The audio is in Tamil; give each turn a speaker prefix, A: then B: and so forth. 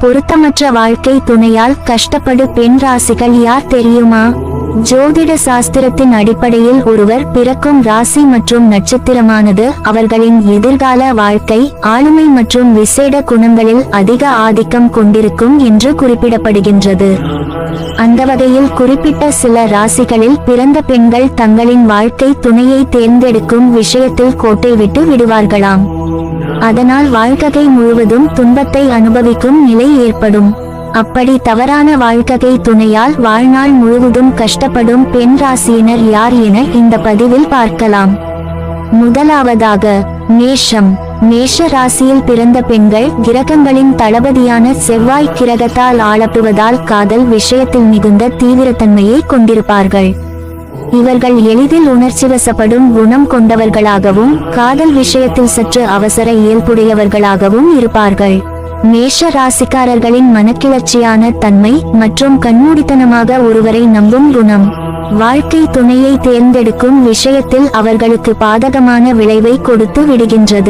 A: பொருத்தமற்ற வாழ்க்கை துணையால் கஷ்டப்படு பெண் ராசிகள் யார் தெரியுமா? ஜோதிட சாஸ்திரத்தின் அடிப்படையில் ஒருவர் பிறக்கும் ராசி மற்றும் நட்சத்திரமானது அவர்களின் எதிர்கால வாழ்க்கை, ஆளுமை மற்றும் விசேட குணங்களில் அதிக ஆதிக்கம் கொண்டிருக்கும் என்று குறிப்பிடப்படுகின்றது. அந்த வகையில் குறிப்பிட்ட சில ராசிகளில் பிறந்த பெண்கள் தங்களின் வாழ்க்கை துணையை தேர்ந்தெடுக்கும் விஷயத்தில் கோட்டை விட்டு விடுவார்களாம். அதனால் வாழ்க்கை முழுவதும் துன்பத்தை அனுபவிக்கும் நிலை ஏற்படும். அப்படி தவறான வாழ்க்கை துணையால் வாழ்நாள் முழுவதும் கஷ்டப்படும் பெண் ராசியினர் யார் என இந்த பதிவில் பார்க்கலாம். முதலாவதாக மேஷம். மேஷ ராசியில் பிறந்த பெண்கள் கிரகங்களின் தளபதியான செவ்வாய் கிரகத்தால் ஆளப்படுவதால் காதல் விஷயத்தில் மிகுந்த தீவிரத்தன்மையை கொண்டிருப்பார்கள். இவர்கள் எளிதில் உணர்ச்சிவசப்படும் குணம் கொண்டவர்களாகவும் காதல் விஷயத்தில் சற்று அவசர இயல்புடையவர்களாகவும் இருப்பார்கள். மேஷ ராசிக்காரர்களின் மனக்கிளர்ச்சியான தன்மை மற்றும் கண்மூடித்தனமாக ஒருவரை நம்பும் குணம் வாழ்க்கை துணையை தேர்ந்தெடுக்கும் விஷயத்தில் அவர்களுக்கு பாதகமான விளைவை கொடுத்து விடுகின்றது.